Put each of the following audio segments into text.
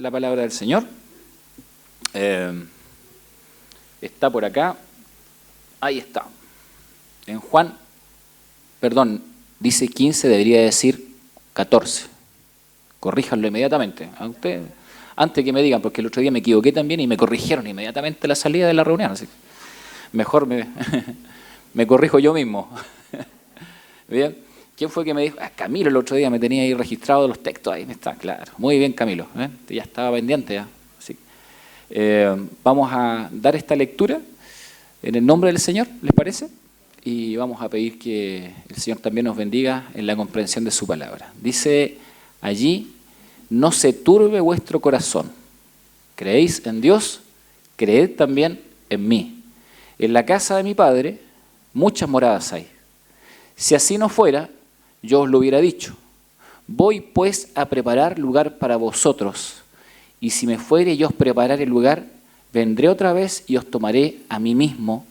la palabra del Señor. Está por acá. Ahí está. En Juan, perdón, dice 15, debería decir 14. Corríjanlo inmediatamente. A usted, antes que me digan, porque el otro día me equivoqué también y me corrigieron inmediatamente a la salida de la reunión. Así que mejor me corrijo yo mismo. Bien. ¿Quién fue que me dijo? Camilo el otro día me tenía ahí registrado los textos. Ahí está, claro. Muy bien, Camilo. Ya estaba pendiente ya. Así. Vamos a dar esta lectura en el nombre del Señor, ¿les parece? Y vamos a pedir que el Señor también nos bendiga en la comprensión de su palabra. Dice allí, no se turbe vuestro corazón. ¿Creéis en Dios? Creed también en mí. En la casa de mi Padre muchas moradas hay. Si así no fuera, yo os lo hubiera dicho. Voy pues a preparar lugar para vosotros, y si me fuere yo os prepararé el lugar, vendré otra vez y os tomaré a mí mismo,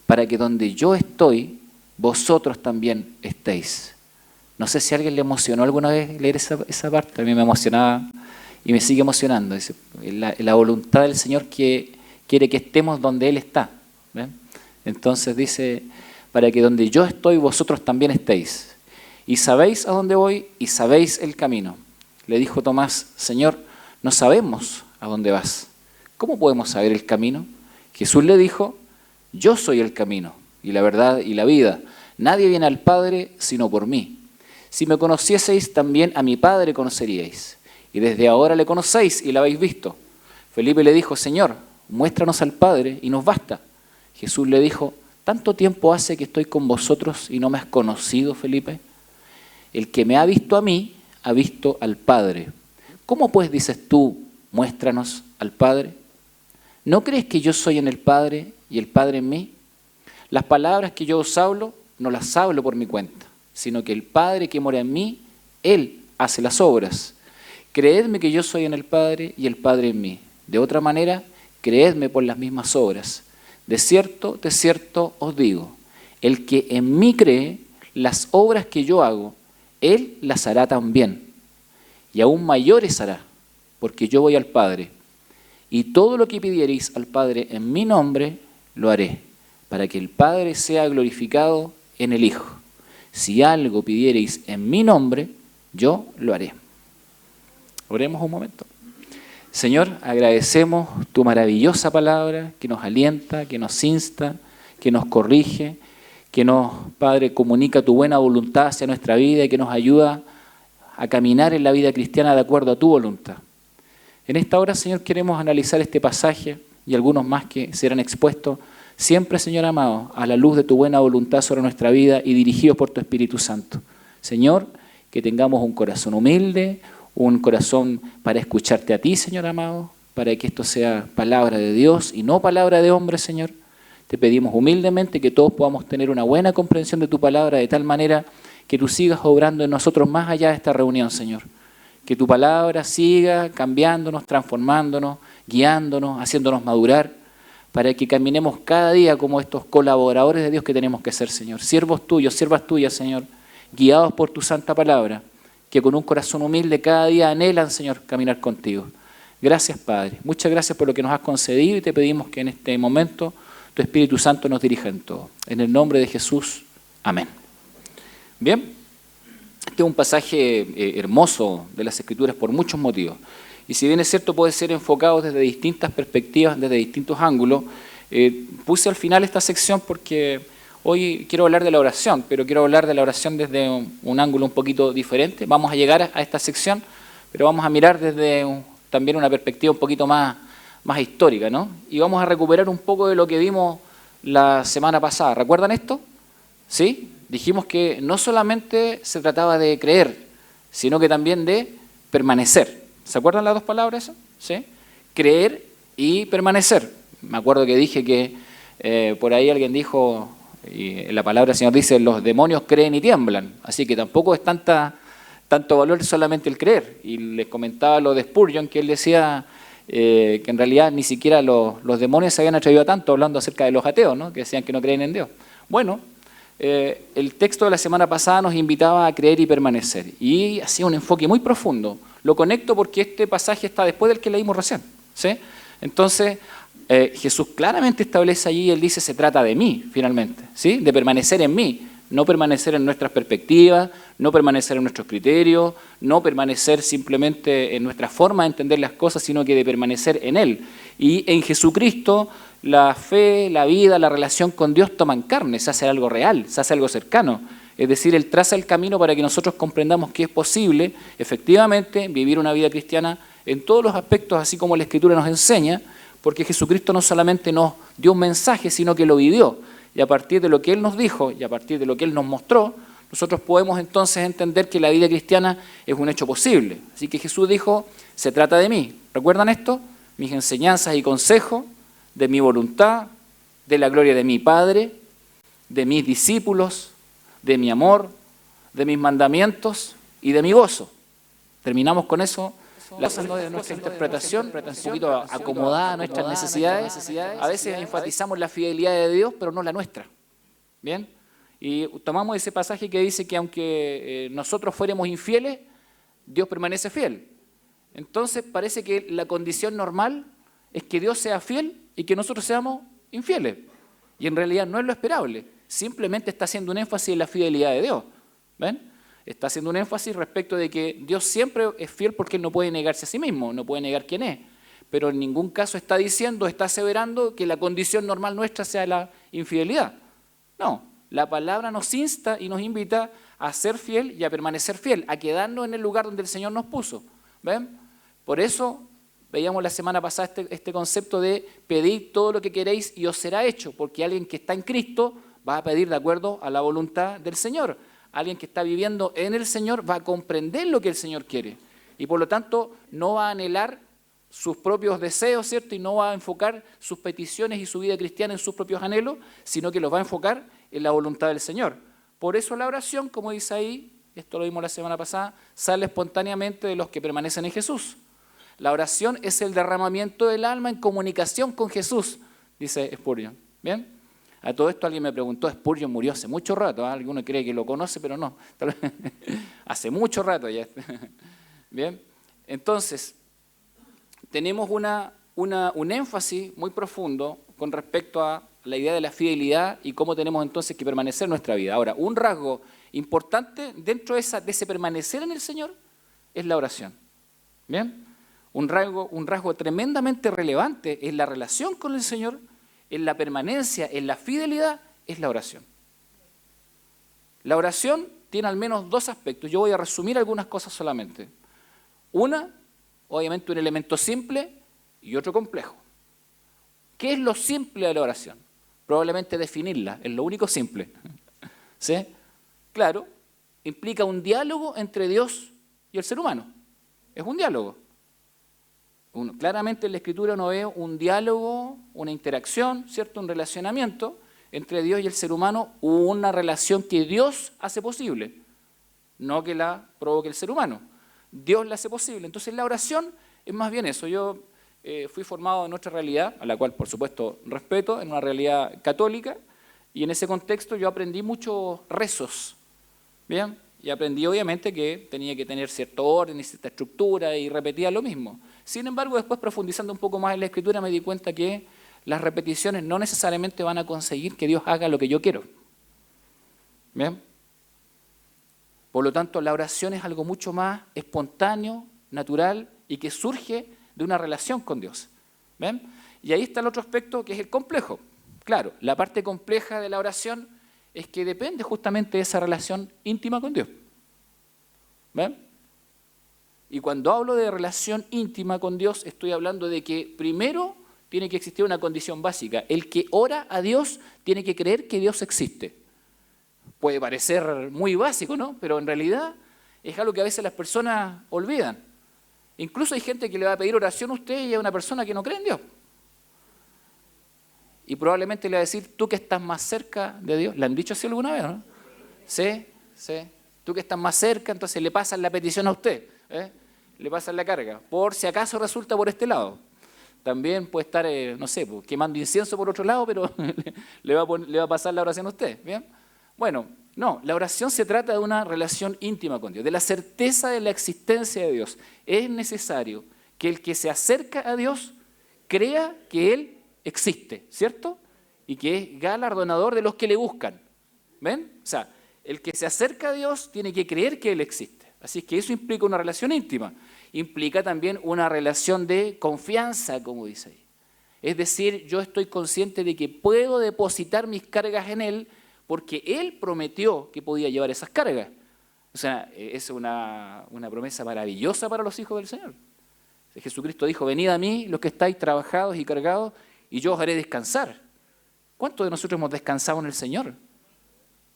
para que donde yo estoy, vosotros también estéis. No sé si a alguien le emocionó alguna vez leer esa parte, a mí me emocionaba y me sigue emocionando. Dice, la voluntad del Señor que quiere que estemos donde Él está. ¿Ven? Entonces dice, para que donde yo estoy, vosotros también estéis. Y sabéis a dónde voy y sabéis el camino. Le dijo Tomás, Señor, no sabemos a dónde vas. ¿Cómo podemos saber el camino? Jesús le dijo, yo soy el camino y la verdad y la vida. Nadie viene al Padre sino por mí. Si me conocieseis, también a mi Padre conoceríais. Y desde ahora le conocéis y lo habéis visto. Felipe le dijo, Señor, muéstranos al Padre y nos basta. Jesús le dijo, ¿tanto tiempo hace que estoy con vosotros y no me has conocido, Felipe? El que me ha visto a mí, ha visto al Padre. ¿Cómo pues dices tú, muéstranos al Padre? ¿No crees que yo soy en el Padre y el Padre en mí? Las palabras que yo os hablo, no las hablo por mi cuenta, sino que el Padre que mora en mí, Él hace las obras. Creedme que yo soy en el Padre y el Padre en mí. De otra manera, creedme por las mismas obras. De cierto os digo, el que en mí cree, las obras que yo hago, Él las hará también, y aún mayores hará, porque yo voy al Padre. Y todo lo que pidiereis al Padre en mi nombre, lo haré, para que el Padre sea glorificado en el Hijo. Si algo pidiereis en mi nombre, yo lo haré. Oremos un momento. Señor, agradecemos tu maravillosa palabra que nos alienta, que nos insta, que nos corrige, que nos, Padre, comunica tu buena voluntad hacia nuestra vida y que nos ayuda a caminar en la vida cristiana de acuerdo a tu voluntad. En esta hora, Señor, queremos analizar este pasaje y algunos más que serán expuestos, siempre, Señor amado, a la luz de tu buena voluntad sobre nuestra vida y dirigidos por tu Espíritu Santo. Señor, que tengamos un corazón humilde, un corazón para escucharte a ti, Señor amado, para que esto sea palabra de Dios y no palabra de hombre, Señor. Te pedimos humildemente que todos podamos tener una buena comprensión de tu palabra, de tal manera que tú sigas obrando en nosotros más allá de esta reunión, Señor. Que tu palabra siga cambiándonos, transformándonos, guiándonos, haciéndonos madurar, para que caminemos cada día como estos colaboradores de Dios que tenemos que ser, Señor. Siervos tuyos, siervas tuyas, Señor, guiados por tu santa palabra, que con un corazón humilde cada día anhelan, Señor, caminar contigo. Gracias, Padre. Muchas gracias por lo que nos has concedido y te pedimos que en este momento tu Espíritu Santo nos dirija en todo. En el nombre de Jesús, amén. Bien, este es un pasaje hermoso de las Escrituras por muchos motivos. Y si bien es cierto, puede ser enfocado desde distintas perspectivas, desde distintos ángulos. Puse al final esta sección porque hoy quiero hablar de la oración, pero quiero hablar de la oración desde un ángulo un poquito diferente. Vamos a llegar a esta sección, pero vamos a mirar desde también una perspectiva un poquito más histórica, ¿no? Y vamos a recuperar un poco de lo que vimos la semana pasada. ¿Recuerdan esto? ¿Sí? Dijimos que no solamente se trataba de creer, sino que también de permanecer. ¿Se acuerdan las dos palabras? ¿Sí? Creer y permanecer. Me acuerdo que dije que por ahí alguien dijo, y la palabra del Señor dice, los demonios creen y tiemblan. Así que tampoco es tanto valor solamente el creer. Y les comentaba lo de Spurgeon, que él decía que en realidad ni siquiera los demonios se habían atrevido a tanto, hablando acerca de los ateos, ¿no? Que decían que no creen en Dios. Bueno, el texto de la semana pasada nos invitaba a creer y permanecer. Y hacía un enfoque muy profundo. Lo conecto porque este pasaje está después del que leímos recién, ¿sí? Entonces, Jesús claramente establece allí, Él dice, se trata de mí, finalmente, ¿sí? De permanecer en mí, no permanecer en nuestras perspectivas, no permanecer en nuestros criterios, no permanecer simplemente en nuestra forma de entender las cosas, sino que de permanecer en Él. Y en Jesucristo, la fe, la vida, la relación con Dios toman carne, se hace algo real, se hace algo cercano. Es decir, Él traza el camino para que nosotros comprendamos que es posible, efectivamente, vivir una vida cristiana en todos los aspectos, así como la Escritura nos enseña, porque Jesucristo no solamente nos dio un mensaje, sino que lo vivió. Y a partir de lo que Él nos dijo y a partir de lo que Él nos mostró, nosotros podemos entonces entender que la vida cristiana es un hecho posible. Así que Jesús dijo, se trata de mí. ¿Recuerdan esto? Mis enseñanzas y consejos, de mi voluntad, de la gloria de mi Padre, de mis discípulos, de mi amor, de mis mandamientos y de mi gozo. Terminamos con eso. De nuestra interpretación, un poquito acomodada a nuestras necesidades. A veces enfatizamos la fidelidad de Dios, pero no la nuestra. ¿Bien? Y tomamos ese pasaje que dice que aunque nosotros fuéramos infieles, Dios permanece fiel. Entonces parece que la condición normal es que Dios sea fiel y que nosotros seamos infieles. Y en realidad no es lo esperable. Simplemente está haciendo un énfasis en la fidelidad de Dios. ¿Ven? Está haciendo un énfasis respecto de que Dios siempre es fiel porque Él no puede negarse a sí mismo, no puede negar quién es. Pero en ningún caso está diciendo, está aseverando que la condición normal nuestra sea la infidelidad. No, la palabra nos insta y nos invita a ser fiel y a permanecer fiel, a quedarnos en el lugar donde el Señor nos puso. ¿Ven? Por eso veíamos la semana pasada este concepto de pedid todo lo que queréis y os será hecho, porque alguien que está en Cristo va a pedir de acuerdo a la voluntad del Señor. Alguien que está viviendo en el Señor va a comprender lo que el Señor quiere y por lo tanto no va a anhelar sus propios deseos, ¿cierto? Y no va a enfocar sus peticiones y su vida cristiana en sus propios anhelos, sino que los va a enfocar en la voluntad del Señor. Por eso la oración, como dice ahí, esto lo vimos la semana pasada, sale espontáneamente de los que permanecen en Jesús. La oración es el derramamiento del alma en comunicación con Jesús, dice Spurgeon. ¿Bien? A todo esto alguien me preguntó, Spurgeon murió hace mucho rato, ¿eh? Alguno cree que lo conoce, pero no. Hace mucho rato ya. Bien, entonces, tenemos un énfasis muy profundo con respecto a la idea de la fidelidad y cómo tenemos entonces que permanecer en nuestra vida. Ahora, un rasgo importante dentro de ese permanecer en el Señor es la oración. ¿Bien? Un rasgo tremendamente relevante es la relación con el Señor, en la permanencia, en la fidelidad, es la oración. La oración tiene al menos dos aspectos. Yo voy a resumir algunas cosas solamente. Una, obviamente un elemento simple y otro complejo. ¿Qué es lo simple de la oración? Probablemente definirla, es lo único simple. ¿Sí? Claro, implica un diálogo entre Dios y el ser humano. Es un diálogo. Claramente en la Escritura uno ve un diálogo, una interacción, ¿cierto? Un relacionamiento entre Dios y el ser humano, una relación que Dios hace posible, no que la provoque el ser humano. Dios la hace posible. Entonces la oración es más bien eso. Yo fui formado en otra realidad, a la cual por supuesto respeto, en una realidad católica, y en ese contexto yo aprendí muchos rezos, ¿bien? Y aprendí obviamente que tenía que tener cierto orden y cierta estructura y repetía lo mismo. Sin embargo, después profundizando un poco más en la Escritura me di cuenta que las repeticiones no necesariamente van a conseguir que Dios haga lo que yo quiero. ¿Bien? Por lo tanto, la oración es algo mucho más espontáneo, natural y que surge de una relación con Dios. ¿Bien? Y ahí está el otro aspecto que es el complejo. Claro, la parte compleja de la oración es que depende justamente de esa relación íntima con Dios. ¿Ven? Y cuando hablo de relación íntima con Dios, estoy hablando de que primero tiene que existir una condición básica. El que ora a Dios tiene que creer que Dios existe. Puede parecer muy básico, ¿no? Pero en realidad es algo que a veces las personas olvidan. Incluso hay gente que le va a pedir oración a usted y a una persona que no cree en Dios. Y probablemente le va a decir, tú que estás más cerca de Dios. ¿Le han dicho así alguna vez, no? Sí, sí. Tú que estás más cerca, entonces le pasan la petición a usted. Le pasan la carga. Por si acaso resulta por este lado. También puede estar, no sé, quemando incienso por otro lado, pero le va a pasar la oración a usted. ¿Bien? Bueno, no, la oración se trata de una relación íntima con Dios, de la certeza de la existencia de Dios. Es necesario que el que se acerca a Dios crea que Él existe, ¿cierto? Y que es galardonador de los que le buscan. ¿Ven? O sea, el que se acerca a Dios tiene que creer que Él existe. Así que eso implica una relación íntima. Implica también una relación de confianza, como dice ahí. Es decir, yo estoy consciente de que puedo depositar mis cargas en Él porque Él prometió que podía llevar esas cargas. O sea, es una promesa maravillosa para los hijos del Señor. Jesucristo dijo, venid a mí los que estáis trabajados y cargados y yo os haré descansar. ¿Cuántos de nosotros hemos descansado en el Señor?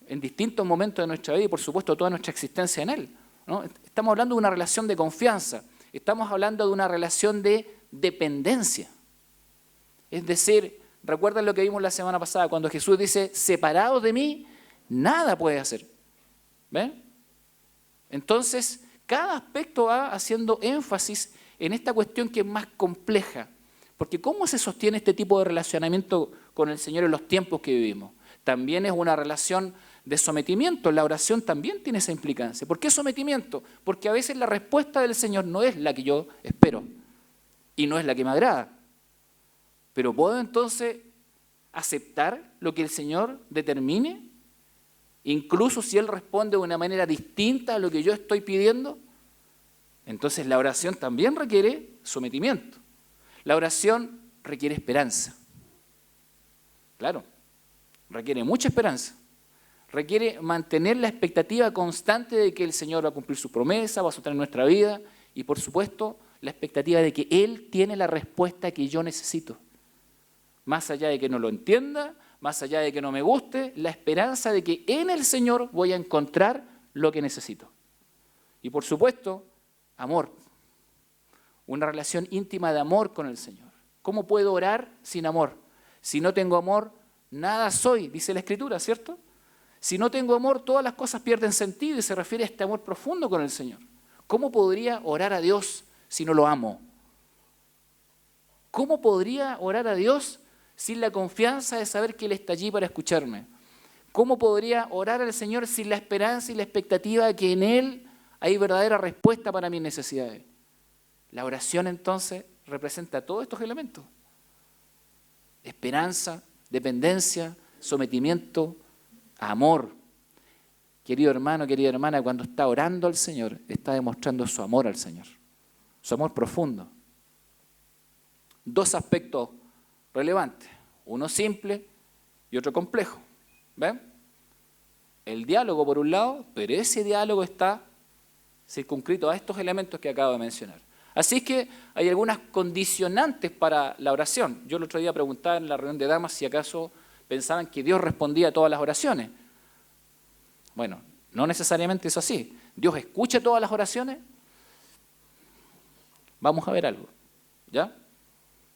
En distintos momentos de nuestra vida y por supuesto toda nuestra existencia en Él, ¿no? Estamos hablando de una relación de confianza, estamos hablando de una relación de dependencia. Es decir, recuerdan lo que vimos la semana pasada, cuando Jesús dice, separados de mí, nada puede hacer. ¿Ven? Entonces, cada aspecto va haciendo énfasis en esta cuestión que es más compleja. Porque ¿cómo se sostiene este tipo de relacionamiento con el Señor en los tiempos que vivimos? También es una relación de sometimiento. La oración también tiene esa implicancia. ¿Por qué sometimiento? Porque a veces la respuesta del Señor no es la que yo espero y no es la que me agrada. Pero ¿puedo entonces aceptar lo que el Señor determine? Incluso si Él responde de una manera distinta a lo que yo estoy pidiendo. Entonces la oración también requiere sometimiento. La oración requiere esperanza. Claro, requiere mucha esperanza. Requiere mantener la expectativa constante de que el Señor va a cumplir su promesa, va a sostener nuestra vida y por supuesto la expectativa de que Él tiene la respuesta que yo necesito. Más allá de que no lo entienda, más allá de que no me guste, la esperanza de que en el Señor voy a encontrar lo que necesito. Y por supuesto, amor. Una relación íntima de amor con el Señor. ¿Cómo puedo orar sin amor? Si no tengo amor, nada soy, dice la Escritura, ¿cierto? Si no tengo amor, todas las cosas pierden sentido y se refiere a este amor profundo con el Señor. ¿Cómo podría orar a Dios si no lo amo? ¿Cómo podría orar a Dios sin la confianza de saber que Él está allí para escucharme? ¿Cómo podría orar al Señor sin la esperanza y la expectativa de que en Él hay verdadera respuesta para mis necesidades? La oración entonces representa todos estos elementos. Esperanza, dependencia, sometimiento, amor. Querido hermano, querida hermana, cuando está orando al Señor, está demostrando su amor al Señor, su amor profundo. Dos aspectos relevantes, uno simple y otro complejo. ¿Ven? El diálogo por un lado, pero ese diálogo está circunscrito a estos elementos que acabo de mencionar. Así es que hay algunas condicionantes para la oración. Yo el otro día preguntaba en la reunión de damas si acaso pensaban que Dios respondía a todas las oraciones. Bueno, no necesariamente es así. ¿Dios escucha todas las oraciones? Vamos a ver algo, ¿ya?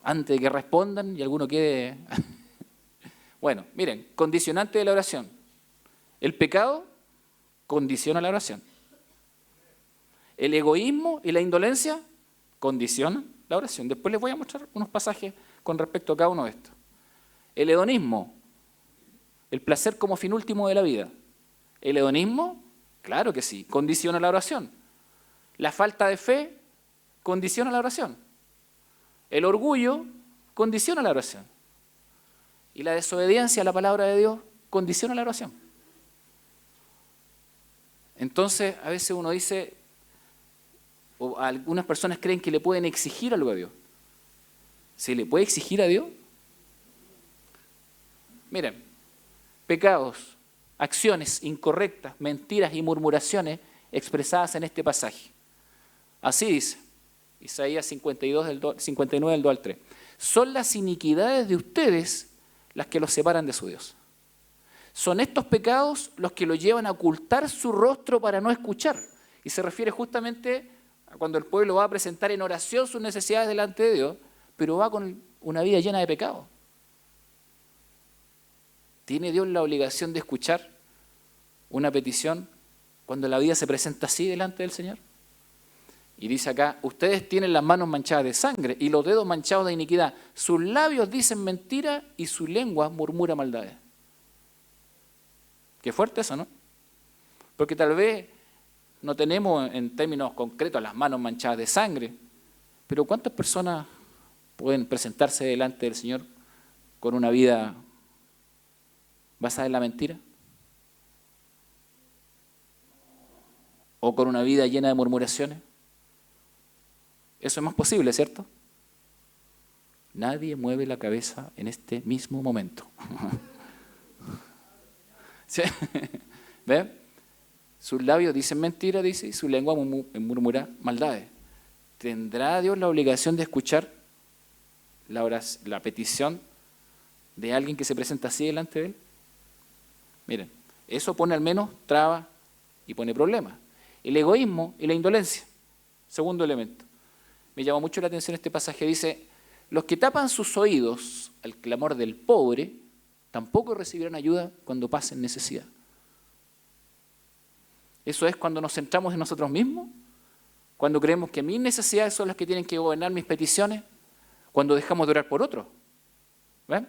Antes de que respondan y alguno quede... Bueno, miren, condicionante de la oración. El pecado condiciona la oración. El egoísmo y la indolencia condicionan la oración. Después les voy a mostrar unos pasajes con respecto a cada uno de estos. El hedonismo, el placer como fin último de la vida. El hedonismo, claro que sí, condiciona la oración. La falta de fe condiciona la oración. El orgullo condiciona la oración. Y la desobediencia a la palabra de Dios condiciona la oración. Entonces, a veces uno dice, o algunas personas creen que le pueden exigir algo a Dios. ¿Se le puede exigir a Dios? Miren, pecados, acciones incorrectas, mentiras y murmuraciones expresadas en este pasaje. Así dice, Isaías 59 del 2 al 3. Son las iniquidades de ustedes las que los separan de su Dios. Son estos pecados los que lo llevan a ocultar su rostro para no escuchar. Y se refiere justamente a cuando el pueblo va a presentar en oración sus necesidades delante de Dios, pero va con una vida llena de pecado. ¿Tiene Dios la obligación de escuchar una petición cuando la vida se presenta así delante del Señor? Y dice acá, ustedes tienen las manos manchadas de sangre y los dedos manchados de iniquidad. Sus labios dicen mentira y su lengua murmura maldades. Qué fuerte eso, ¿no? Porque tal vez no tenemos en términos concretos las manos manchadas de sangre, pero ¿cuántas personas pueden presentarse delante del Señor con una vida basada en la mentira? ¿O con una vida llena de murmuraciones? Eso es más posible, ¿cierto? Nadie mueve la cabeza en este mismo momento. ¿Sí? ¿Ve? Sus labios dicen mentira, dice, y su lengua murmura maldades. ¿Tendrá Dios la obligación de escuchar la petición de alguien que se presenta así delante de Él? Miren, eso pone al menos trabas y pone problemas. El egoísmo y la indolencia. Segundo elemento. Me llama mucho la atención este pasaje. Dice, los que tapan sus oídos al clamor del pobre, tampoco recibirán ayuda cuando pasen necesidad. Eso es cuando nos centramos en nosotros mismos, cuando creemos que mis necesidades son las que tienen que gobernar mis peticiones, cuando dejamos de orar por otros. ¿Ven?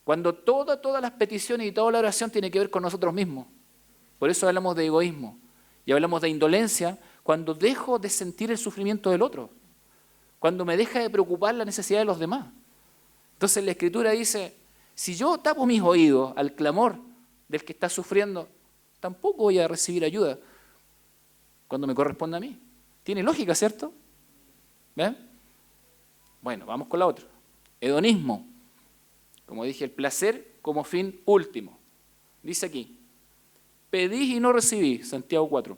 Cuando todas las peticiones y toda la oración tiene que ver con nosotros mismos. Por eso hablamos de egoísmo y hablamos de indolencia cuando dejo de sentir el sufrimiento del otro, cuando me deja de preocupar la necesidad de los demás. Entonces la Escritura dice, si yo tapo mis oídos al clamor del que está sufriendo, tampoco voy a recibir ayuda cuando me corresponda a mí. Tiene lógica, ¿cierto? ¿Ven? Bueno, vamos con la otra. Hedonismo. Como dije, el placer como fin último. Dice aquí, pedís y no recibís, Santiago 4,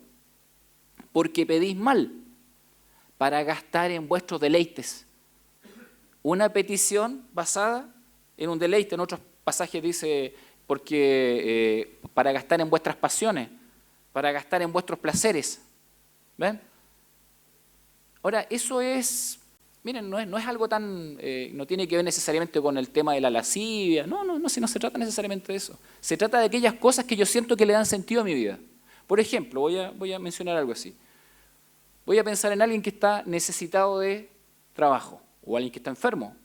porque pedís mal para gastar en vuestros deleites. Una petición basada en un deleite. En otros pasajes dice, porque para gastar en vuestras pasiones, para gastar en vuestros placeres. ¿Ven? Ahora, eso es, miren, no es algo tan, no tiene que ver necesariamente con el tema de la lascivia, no se trata necesariamente de eso. Se trata de aquellas cosas que yo siento que le dan sentido a mi vida. Por ejemplo, voy a mencionar algo así. Voy a pensar en alguien que está necesitado de trabajo o alguien que está enfermo.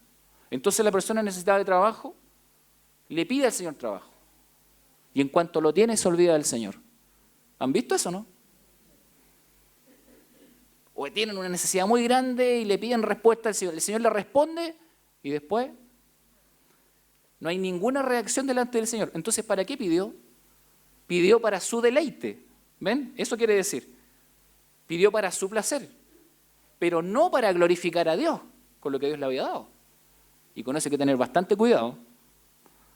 Entonces la persona necesitada de trabajo le pide al Señor trabajo. Y en cuanto lo tiene, se olvida del Señor. ¿Han visto eso, no? O tienen una necesidad muy grande y le piden respuesta al Señor. El Señor le responde y después no hay ninguna reacción delante del Señor. Entonces, ¿para qué pidió? Pidió para su deleite. ¿Ven? Eso quiere decir. Pidió para su placer. Pero no para glorificar a Dios con lo que Dios le había dado. Y con eso hay que tener bastante cuidado.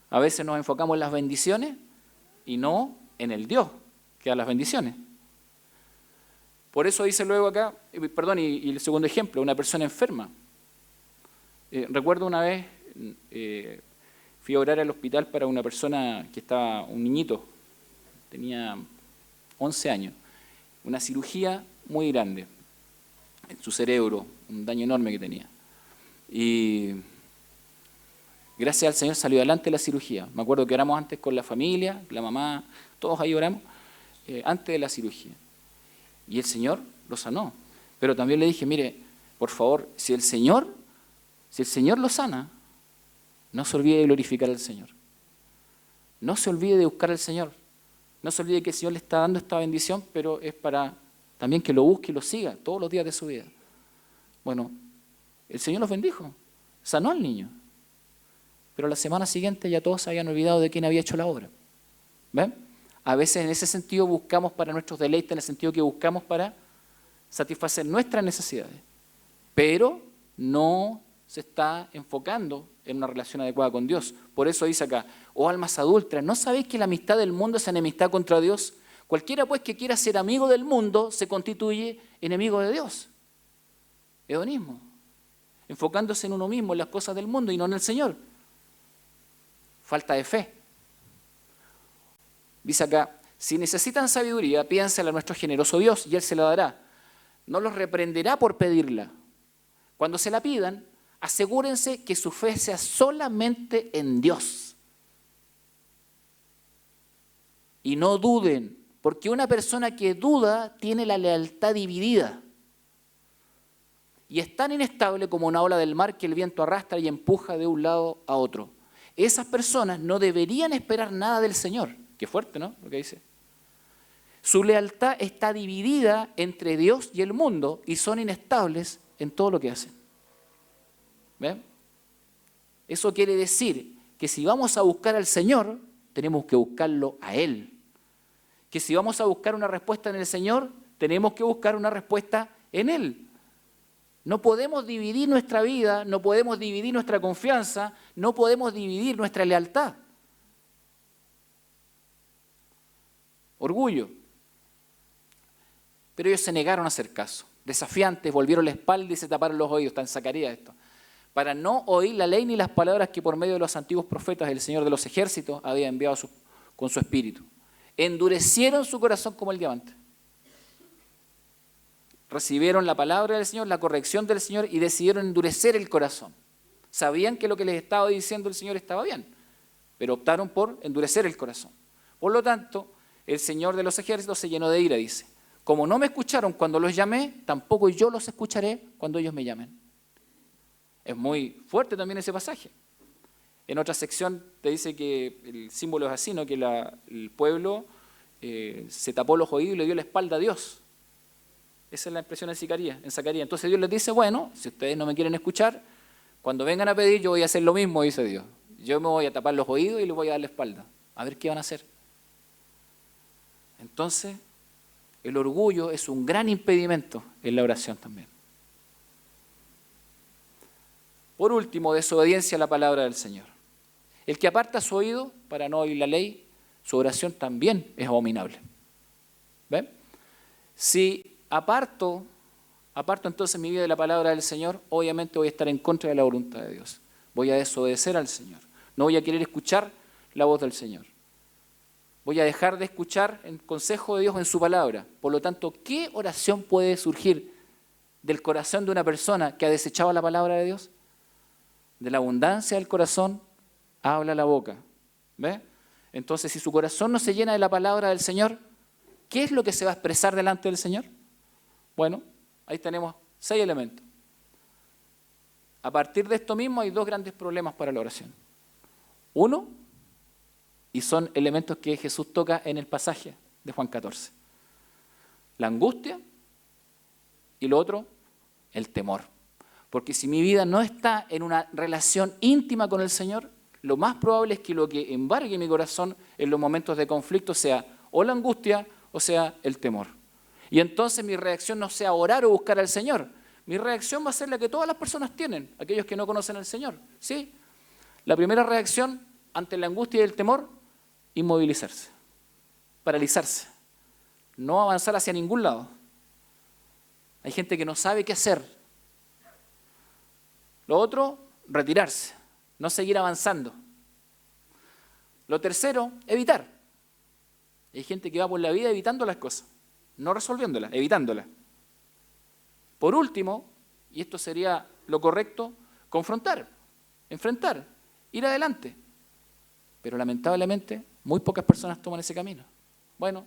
A veces nos enfocamos en las bendiciones y no en el Dios que da las bendiciones. Por eso dice luego acá, y el segundo ejemplo, una persona enferma. Recuerdo una vez, fui a orar al hospital para una persona que estaba, un niñito, tenía 11 años, una cirugía muy grande en su cerebro, un daño enorme que tenía. Y gracias al Señor salió adelante la cirugía. Me acuerdo que oramos antes con la familia, la mamá, todos ahí oramos, antes de la cirugía. Y el Señor lo sanó. Pero también le dije, mire, por favor, si el Señor lo sana, no se olvide de glorificar al Señor. No se olvide de buscar al Señor. No se olvide que el Señor le está dando esta bendición, pero es para también que lo busque y lo siga todos los días de su vida. Bueno, el Señor los bendijo, sanó al niño. Pero la semana siguiente ya todos se habían olvidado de quién había hecho la obra. ¿Ven? A veces en ese sentido buscamos para nuestros deleites, en el sentido que buscamos para satisfacer nuestras necesidades. Pero no se está enfocando en una relación adecuada con Dios. Por eso dice acá, oh almas adúlteras, ¿no sabéis que la amistad del mundo es enemistad contra Dios? Cualquiera pues que quiera ser amigo del mundo se constituye enemigo de Dios. Hedonismo. Enfocándose en uno mismo, en las cosas del mundo y no en el Señor. Falta de fe. Dice acá, si necesitan sabiduría, pídansela a nuestro generoso Dios y Él se la dará. No los reprenderá por pedirla. Cuando se la pidan, asegúrense que su fe sea solamente en Dios. Y no duden, porque una persona que duda tiene la lealtad dividida. Y es tan inestable como una ola del mar que el viento arrastra y empuja de un lado a otro. Esas personas no deberían esperar nada del Señor. Qué fuerte, ¿no? Lo que dice. Su lealtad está dividida entre Dios y el mundo y son inestables en todo lo que hacen. ¿Ven? Eso quiere decir que si vamos a buscar al Señor, tenemos que buscarlo a Él. Que si vamos a buscar una respuesta en el Señor, tenemos que buscar una respuesta en Él. No podemos dividir nuestra vida, no podemos dividir nuestra confianza, no podemos dividir nuestra lealtad. Orgullo. Pero ellos se negaron a hacer caso. Desafiantes, volvieron la espalda y se taparon los oídos. Está en Zacarías esto. Para no oír la ley ni las palabras que por medio de los antiguos profetas el Señor de los ejércitos había enviado con su espíritu. Endurecieron su corazón como el diamante. Recibieron la palabra del Señor, la corrección del Señor y decidieron endurecer el corazón. Sabían que lo que les estaba diciendo el Señor estaba bien, pero optaron por endurecer el corazón. Por lo tanto, el Señor de los ejércitos se llenó de ira, dice. Como no me escucharon cuando los llamé, tampoco yo los escucharé cuando ellos me llamen. Es muy fuerte también ese pasaje. En otra sección te dice que el símbolo es así, ¿no? Que el pueblo se tapó los oídos y le dio la espalda a Dios. Esa es la impresión en Zacarías. Entonces Dios les dice, bueno, si ustedes no me quieren escuchar, cuando vengan a pedir yo voy a hacer lo mismo, dice Dios. Yo me voy a tapar los oídos y les voy a dar la espalda. A ver qué van a hacer. Entonces, el orgullo es un gran impedimento en la oración también. Por último, desobediencia a la palabra del Señor. El que aparta su oído para no oír la ley, su oración también es abominable. ¿Ven? Si aparto entonces mi vida de la palabra del Señor, obviamente voy a estar en contra de la voluntad de Dios. Voy a desobedecer al Señor. No voy a querer escuchar la voz del Señor. Voy a dejar de escuchar el consejo de Dios en su palabra. Por lo tanto, ¿qué oración puede surgir del corazón de una persona que ha desechado la palabra de Dios? De la abundancia del corazón habla la boca. ¿Ve? Entonces, si su corazón no se llena de la palabra del Señor, ¿qué es lo que se va a expresar delante del Señor? Bueno, ahí tenemos 6 elementos. A partir de esto mismo hay 2 grandes problemas para la oración. Uno, y son elementos que Jesús toca en el pasaje de Juan 14. La angustia y lo otro, el temor. Porque si mi vida no está en una relación íntima con el Señor, lo más probable es que lo que embargue mi corazón en los momentos de conflicto sea o la angustia o sea el temor. Y entonces mi reacción no sea orar o buscar al Señor. Mi reacción va a ser la que todas las personas tienen, aquellos que no conocen al Señor. ¿Sí? La primera reacción ante la angustia y el temor, inmovilizarse, paralizarse, no avanzar hacia ningún lado. Hay gente que no sabe qué hacer. Lo otro, retirarse, no seguir avanzando. Lo tercero, evitar. Hay gente que va por la vida evitando las cosas, no resolviéndolas, evitándolas. Por último, y esto sería lo correcto, confrontar, enfrentar, ir adelante. Pero lamentablemente, muy pocas personas toman ese camino. Bueno,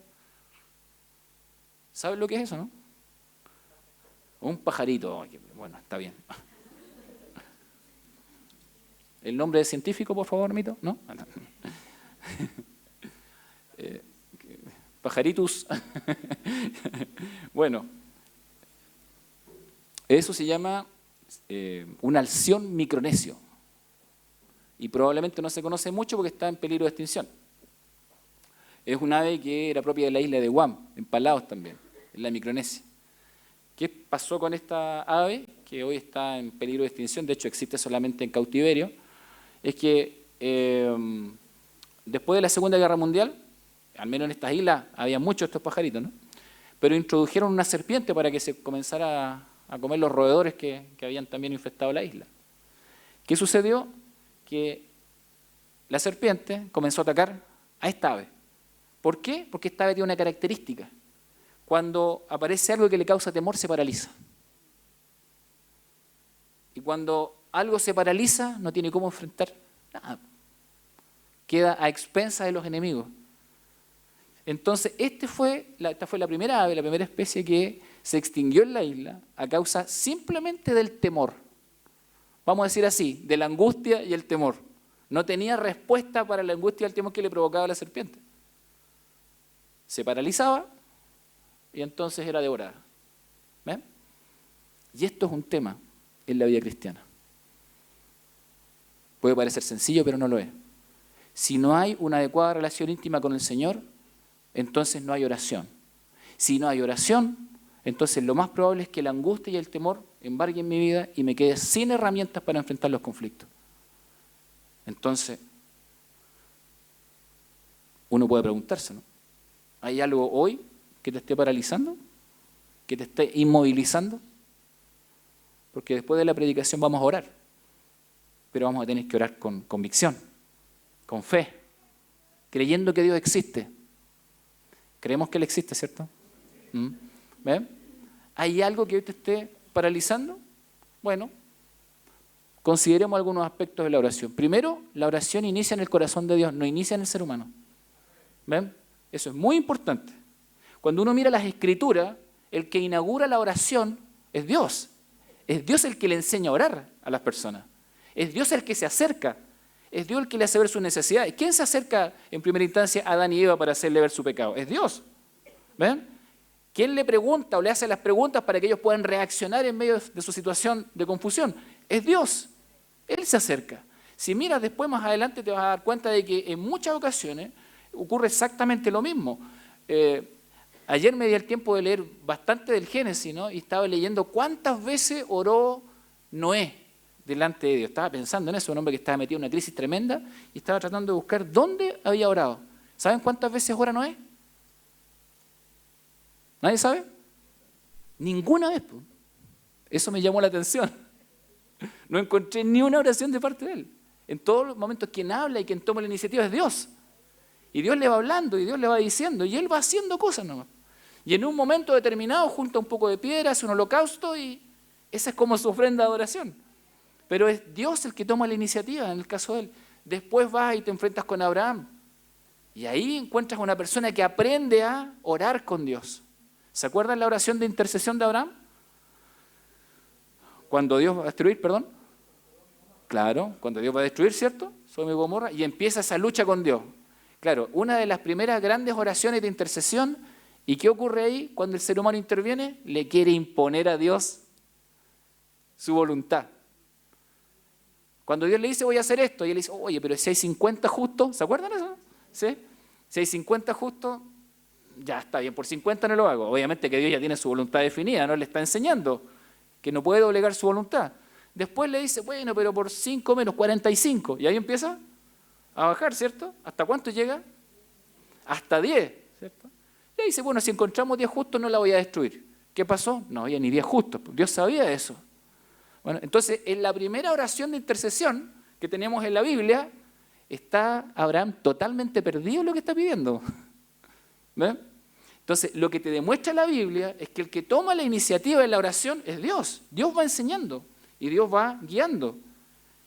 ¿sabes lo que es eso, no? Un pajarito. Bueno, está bien. ¿El nombre de científico, por favor, Mito? ¿No? Pajaritus. Bueno, eso se llama un alción micronesio. Y probablemente no se conoce mucho porque está en peligro de extinción. Es un ave que era propia de la isla de Guam, en Palaos también, en la Micronesia. ¿Qué pasó con esta ave que hoy está en peligro de extinción? De hecho, existe solamente en cautiverio. Es que después de la Segunda Guerra Mundial, al menos en estas islas había muchos de estos pajaritos, ¿no? Pero introdujeron una serpiente para que se comenzara a comer los roedores que habían también infectado la isla. ¿Qué sucedió? Que la serpiente comenzó a atacar a esta ave. ¿Por qué? Porque esta ave tiene una característica. Cuando aparece algo que le causa temor, se paraliza. Y cuando algo se paraliza, no tiene cómo enfrentar nada. Queda a expensas de los enemigos. Entonces, esta fue la primera ave, la primera especie que se extinguió en la isla a causa simplemente del temor. Vamos a decir así, de la angustia y el temor. No tenía respuesta para la angustia y el temor que le provocaba la serpiente. Se paralizaba y entonces era devorada. ¿Ven? Y esto es un tema en la vida cristiana. Puede parecer sencillo, pero no lo es. Si no hay una adecuada relación íntima con el Señor, entonces no hay oración. Si no hay oración, entonces lo más probable es que la angustia y el temor embarguen mi vida y me quede sin herramientas para enfrentar los conflictos. Entonces, uno puede preguntarse, ¿no? ¿Hay algo hoy que te esté paralizando? ¿Que te esté inmovilizando? Porque después de la predicación vamos a orar, pero vamos a tener que orar con convicción, con fe, creyendo que Dios existe. Creemos que Él existe, ¿cierto? ¿Ven? ¿Hay algo que hoy te esté paralizando? Bueno, consideremos algunos aspectos de la oración. Primero, la oración inicia en el corazón de Dios, no inicia en el ser humano. ¿Ven? Eso es muy importante. Cuando uno mira las Escrituras, el que inaugura la oración es Dios. Es Dios el que le enseña a orar a las personas. Es Dios el que se acerca. Es Dios el que le hace ver sus necesidades. ¿Quién se acerca en primera instancia a Adán y Eva para hacerle ver su pecado? Es Dios. ¿Ven? ¿Quién le pregunta o le hace las preguntas para que ellos puedan reaccionar en medio de su situación de confusión? Es Dios. Él se acerca. Si miras después, más adelante, te vas a dar cuenta de que en muchas ocasiones ocurre exactamente lo mismo. Ayer me di el tiempo de leer bastante del Génesis, ¿no? Y estaba leyendo cuántas veces oró Noé delante de Dios. Estaba pensando en eso, un hombre que estaba metido en una crisis tremenda y estaba tratando de buscar dónde había orado. ¿Saben cuántas veces ora Noé? ¿Nadie sabe? Ninguna vez. Pues. Eso me llamó la atención. No encontré ni una oración de parte de él. En todos los momentos quien habla y quien toma la iniciativa es Dios. Y Dios le va hablando y Dios le va diciendo y él va haciendo cosas nomás. Y en un momento determinado junta un poco de piedra, hace un holocausto y esa es como su ofrenda de adoración. Pero es Dios el que toma la iniciativa en el caso de él. Después vas y te enfrentas con Abraham. Y ahí encuentras a una persona que aprende a orar con Dios. ¿Se acuerdan la oración de intercesión de Abraham? Cuando Dios va a destruir, perdón. Claro, cuando Dios va a destruir, ¿cierto? Sodoma y Gomorra. Y empieza esa lucha con Dios. Claro, una de las primeras grandes oraciones de intercesión. ¿Y qué ocurre ahí cuando el ser humano interviene? Le quiere imponer a Dios su voluntad. Cuando Dios le dice voy a hacer esto, y él dice, oye, pero si hay 50 justos, ¿se acuerdan de eso? ¿Sí? Si hay 50 justos, ya está bien, por 50 no lo hago. Obviamente que Dios ya tiene su voluntad definida, no le está enseñando que no puede doblegar su voluntad. Después le dice, bueno, pero por 5 menos 45. Y ahí empieza a bajar, ¿cierto? ¿Hasta cuánto llega? Hasta 10, ¿cierto? Y ahí dice, bueno, si encontramos 10 justos no la voy a destruir. ¿Qué pasó? No había ni 10 justos. Dios sabía eso. Bueno, entonces, en la primera oración de intercesión que tenemos en la Biblia, está Abraham totalmente perdido en lo que está pidiendo. ¿Ven? Entonces, lo que te demuestra la Biblia es que el que toma la iniciativa en la oración es Dios. Dios va enseñando y Dios va guiando.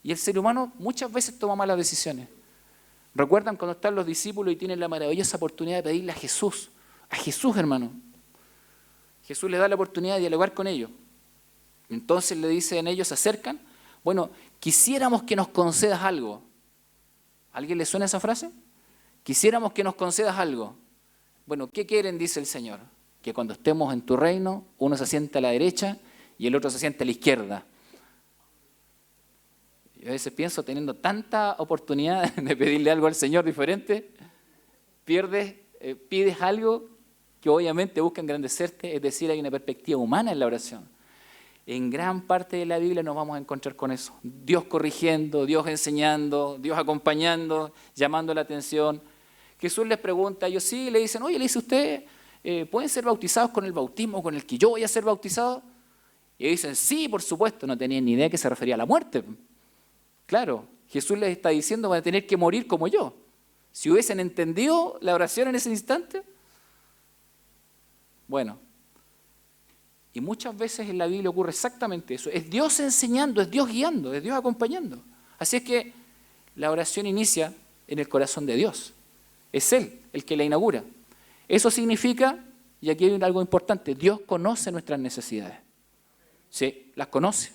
Y el ser humano muchas veces toma malas decisiones. ¿Recuerdan cuando están los discípulos y tienen la maravillosa oportunidad de pedirle a Jesús? A Jesús, hermano. Jesús les da la oportunidad de dialogar con ellos. Entonces le dicen ellos, se acercan. Bueno, quisiéramos que nos concedas algo. ¿A alguien le suena esa frase? Quisiéramos que nos concedas algo. Bueno, ¿qué quieren? Dice el Señor. Que cuando estemos en tu reino, uno se sienta a la derecha y el otro se sienta a la izquierda. Yo a veces pienso, teniendo tanta oportunidad de pedirle algo al Señor diferente, pides algo que obviamente busca engrandecerte, es decir, hay una perspectiva humana en la oración. En gran parte de la Biblia nos vamos a encontrar con eso. Dios corrigiendo, Dios enseñando, Dios acompañando, llamando la atención. Jesús les pregunta, ellos sí, le dicen, oye, le dice usted, ¿pueden ser bautizados con el bautismo con el que yo voy a ser bautizado? Y ellos dicen, sí, por supuesto, no tenían ni idea que se refería a la muerte. Claro, Jesús les está diciendo, van a tener que morir como yo. Si hubiesen entendido la oración en ese instante, bueno. Y muchas veces en la Biblia ocurre exactamente eso. Es Dios enseñando, es Dios guiando, es Dios acompañando. Así es que la oración inicia en el corazón de Dios. Es Él el que la inaugura. Eso significa, y aquí hay algo importante, Dios conoce nuestras necesidades. Sí, las conoce.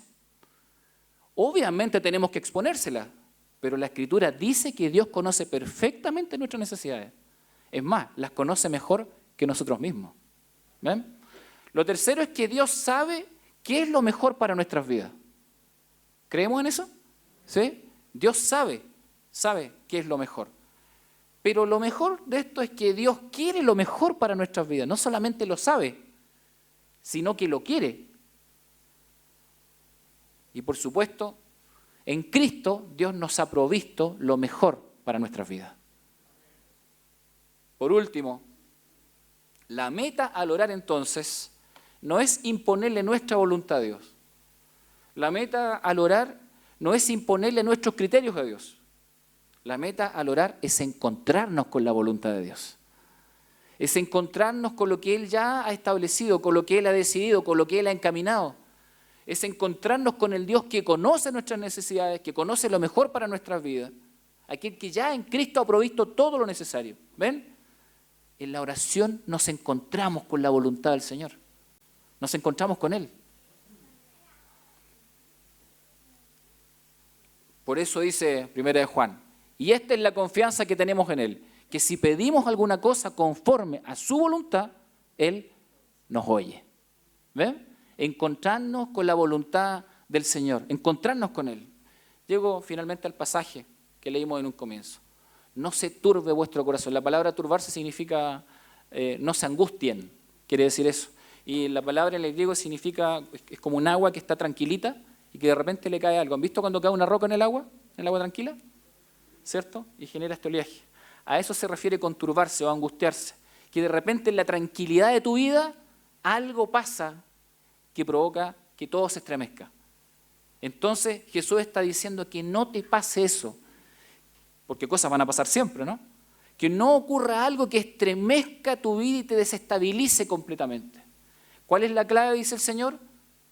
Obviamente tenemos que exponérselas, pero la Escritura dice que Dios conoce perfectamente nuestras necesidades. Es más, las conoce mejor que nosotros mismos. ¿Ven? Lo tercero es que Dios sabe qué es lo mejor para nuestras vidas. ¿Creemos en eso? ¿Sí? Dios sabe qué es lo mejor. Pero lo mejor de esto es que Dios quiere lo mejor para nuestras vidas. No solamente lo sabe, sino que lo quiere. Y por supuesto, en Cristo Dios nos ha provisto lo mejor para nuestras vidas. Por último, la meta al orar entonces no es imponerle nuestra voluntad a Dios. La meta al orar no es imponerle nuestros criterios a Dios. La meta al orar es encontrarnos con la voluntad de Dios. Es encontrarnos con lo que Él ya ha establecido, con lo que Él ha decidido, con lo que Él ha encaminado. Es encontrarnos con el Dios que conoce nuestras necesidades, que conoce lo mejor para nuestras vidas. Aquel que ya en Cristo ha provisto todo lo necesario. ¿Ven? En la oración nos encontramos con la voluntad del Señor. Nos encontramos con Él. Por eso dice 1 de Juan, y esta es la confianza que tenemos en Él, que si pedimos alguna cosa conforme a su voluntad, Él nos oye. ¿Ven? Encontrarnos con la voluntad del Señor, encontrarnos con Él. Llego finalmente al pasaje que leímos en un comienzo. No se turbe vuestro corazón. La palabra turbarse significa no se angustien, quiere decir eso. Y la palabra en el griego significa, es como un agua que está tranquilita y que de repente le cae algo. ¿Han visto cuando cae una roca en el agua tranquila? ¿Cierto? Y genera este oleaje. A eso se refiere con turbarse o angustiarse. Que de repente en la tranquilidad de tu vida algo pasa que provoca que todo se estremezca. Entonces Jesús está diciendo que no te pase eso, porque cosas van a pasar siempre, ¿no? Que no ocurra algo que estremezca tu vida y te desestabilice completamente. ¿Cuál es la clave? Dice el Señor.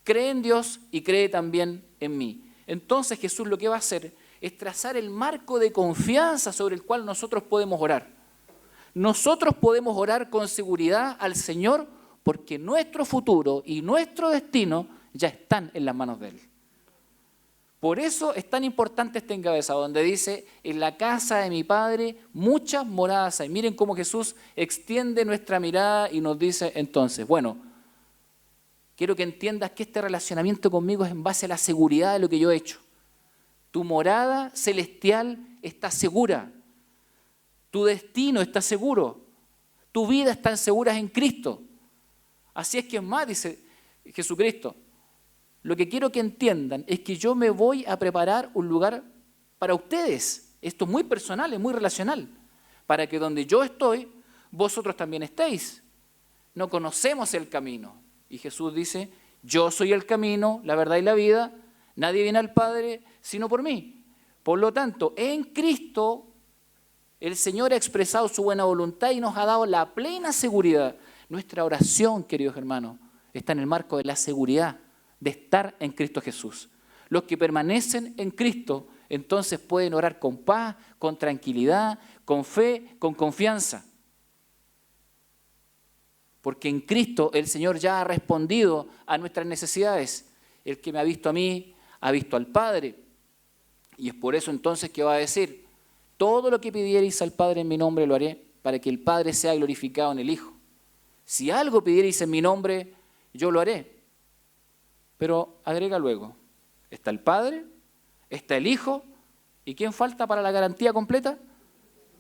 Cree en Dios y cree también en mí. Entonces Jesús lo que va a hacer es trazar el marco de confianza sobre el cual nosotros podemos orar. Nosotros podemos orar con seguridad al Señor porque nuestro futuro y nuestro destino ya están en las manos de Él. Por eso es tan importante este encabezado, donde dice, en la casa de mi Padre muchas moradas hay. Miren cómo Jesús extiende nuestra mirada y nos dice entonces, bueno, quiero que entiendas que este relacionamiento conmigo es en base a la seguridad de lo que yo he hecho. Tu morada celestial está segura. Tu destino está seguro. Tu vida está segura en Cristo. Así es que es más, dice Jesucristo, lo que quiero que entiendan es que yo me voy a preparar un lugar para ustedes. Esto es muy personal, es muy relacional. Para que donde yo estoy, vosotros también estéis. No conocemos el camino. Y Jesús dice, yo soy el camino, la verdad y la vida. Nadie viene al Padre sino por mí. Por lo tanto, en Cristo el Señor ha expresado su buena voluntad y nos ha dado la plena seguridad. Nuestra oración, queridos hermanos, está en el marco de la seguridad de estar en Cristo Jesús. Los que permanecen en Cristo, entonces pueden orar con paz, con tranquilidad, con fe, con confianza. Porque en Cristo el Señor ya ha respondido a nuestras necesidades. El que me ha visto a mí, ha visto al Padre. Y es por eso entonces que va a decir, todo lo que pidierais al Padre en mi nombre lo haré, para que el Padre sea glorificado en el Hijo. Si algo pidierais en mi nombre, yo lo haré. Pero agrega luego, está el Padre, está el Hijo, ¿y quién falta para la garantía completa?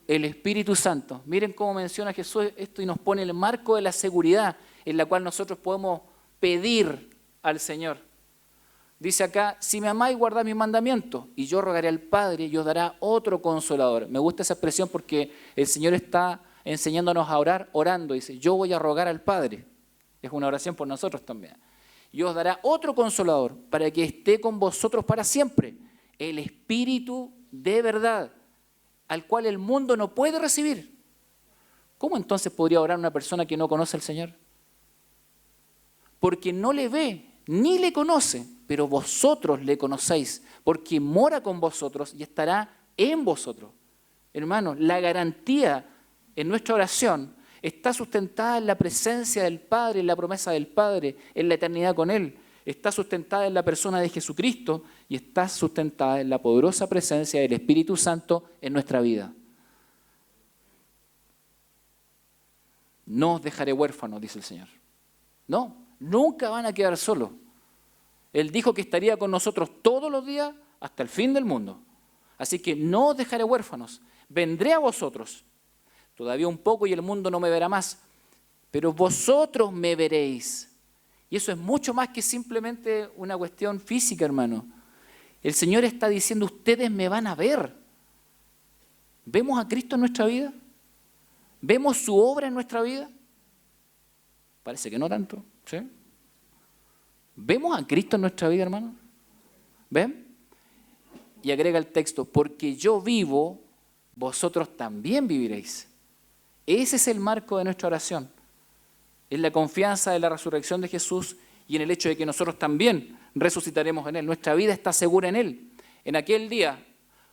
El Espíritu Santo. Miren cómo menciona Jesús esto y nos pone el marco de la seguridad en la cual nosotros podemos pedir al Señor. Dice acá, si me amáis, guardad mis mandamientos, y yo rogaré al Padre y os dará otro consolador. Me gusta esa expresión porque el Señor está enseñándonos a orar, orando. Dice, yo voy a rogar al Padre. Es una oración por nosotros también. Y os dará otro consolador para que esté con vosotros para siempre. El Espíritu de verdad, al cual el mundo no puede recibir. ¿Cómo entonces podría orar una persona que no conoce al Señor? Porque no le ve, ni le conoce, pero vosotros le conocéis, porque mora con vosotros y estará en vosotros. Hermanos, la garantía en nuestra oración está sustentada en la presencia del Padre, en la promesa del Padre, en la eternidad con Él. está sustentada en la persona de Jesucristo y está sustentada en la poderosa presencia del Espíritu Santo en nuestra vida. No os dejaré huérfanos, dice el Señor. No, nunca van a quedar solos. Él dijo que estaría con nosotros todos los días hasta el fin del mundo. Así que no os dejaré huérfanos. Vendré a vosotros. Todavía un poco y el mundo no me verá más, pero vosotros me veréis. Y eso es mucho más que simplemente una cuestión física, hermano. El Señor está diciendo, ustedes me van a ver. ¿Vemos a Cristo en nuestra vida? ¿Vemos su obra en nuestra vida? Parece que no tanto, ¿sí? ¿Vemos a Cristo en nuestra vida, hermano? ¿Ven? Y agrega el texto, porque yo vivo, vosotros también viviréis. Ese es el marco de nuestra oración. Es la confianza de la resurrección de Jesús y en el hecho de que nosotros también resucitaremos en Él. Nuestra vida está segura en Él. En aquel día,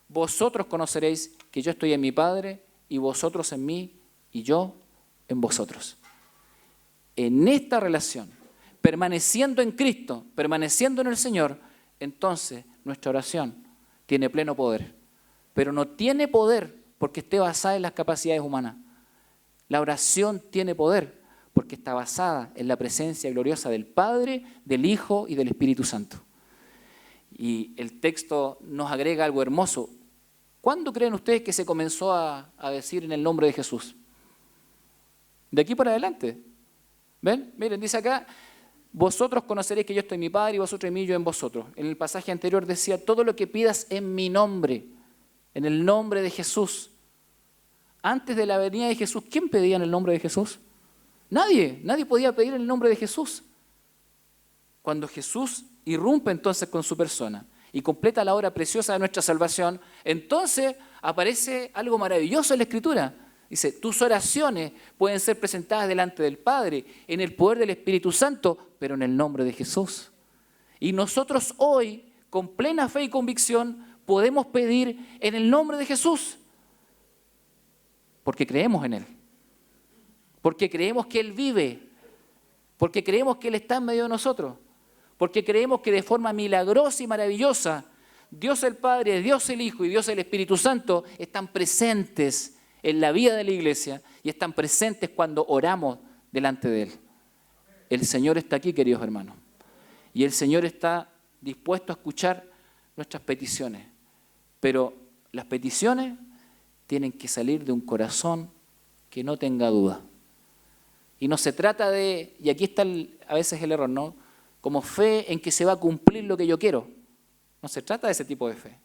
vosotros conoceréis que yo estoy en mi Padre y vosotros en mí y yo en vosotros. En esta relación, permaneciendo en Cristo, permaneciendo en el Señor, entonces nuestra oración tiene pleno poder. Pero no tiene poder porque esté basada en las capacidades humanas. La oración tiene poder porque está basada en la presencia gloriosa del Padre, del Hijo y del Espíritu Santo. Y el texto nos agrega algo hermoso. ¿Cuándo creen ustedes que se comenzó a decir en el nombre de Jesús? De aquí para adelante. ¿Ven? Miren, dice acá, vosotros conoceréis que yo estoy en mi Padre y vosotros en mí y yo en vosotros. En el pasaje anterior decía, todo lo que pidas en mi nombre, en el nombre de Jesús. Antes de la venida de Jesús, ¿quién pedía en el nombre de Jesús? Nadie podía pedir en el nombre de Jesús. Cuando Jesús irrumpe entonces con su persona y completa la obra preciosa de nuestra salvación, entonces aparece algo maravilloso en la Escritura. Dice, tus oraciones pueden ser presentadas delante del Padre en el poder del Espíritu Santo, pero en el nombre de Jesús. Y nosotros hoy, con plena fe y convicción, podemos pedir en el nombre de Jesús, porque creemos en Él. Porque creemos que Él vive, porque creemos que Él está en medio de nosotros, porque creemos que de forma milagrosa y maravillosa, Dios el Padre, Dios el Hijo y Dios el Espíritu Santo están presentes en la vida de la iglesia y están presentes cuando oramos delante de Él. El Señor está aquí, queridos hermanos, y el Señor está dispuesto a escuchar nuestras peticiones, pero las peticiones tienen que salir de un corazón que no tenga duda. Y no se trata de, y aquí está a veces el error, ¿no? Como fe en que se va a cumplir lo que yo quiero. No se trata de ese tipo de fe.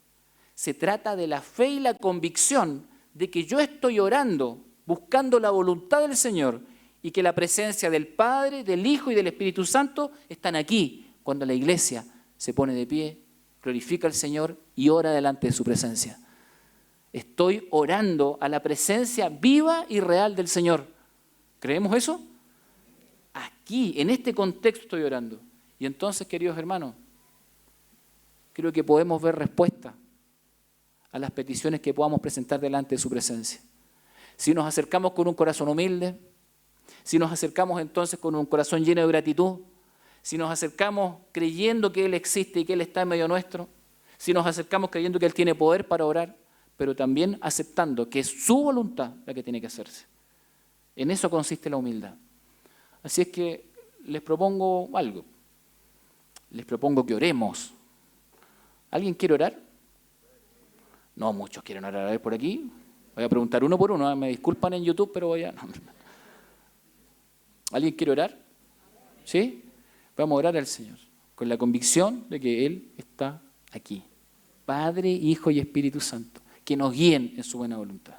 Se trata de la fe y la convicción de que yo estoy orando, buscando la voluntad del Señor y que la presencia del Padre, del Hijo y del Espíritu Santo están aquí cuando la iglesia se pone de pie, glorifica al Señor y ora delante de su presencia. Estoy orando a la presencia viva y real del Señor. ¿Creemos eso? Aquí, en este contexto estoy orando. Y entonces, queridos hermanos, creo que podemos ver respuesta a las peticiones que podamos presentar delante de su presencia. Si nos acercamos con un corazón humilde, si nos acercamos entonces con un corazón lleno de gratitud, si nos acercamos creyendo que Él existe y que Él está en medio nuestro, si nos acercamos creyendo que Él tiene poder para orar, pero también aceptando que es su voluntad la que tiene que hacerse. En eso consiste la humildad. Así es que les propongo algo. Les propongo que oremos. ¿Alguien quiere orar? No, muchos quieren orar. A ver, por aquí. Voy a preguntar uno por uno. Me disculpan en YouTube, pero voy a... ¿Alguien quiere orar? ¿Sí? Vamos a orar al Señor con la convicción de que Él está aquí. Padre, Hijo y Espíritu Santo, que nos guíen en su buena voluntad.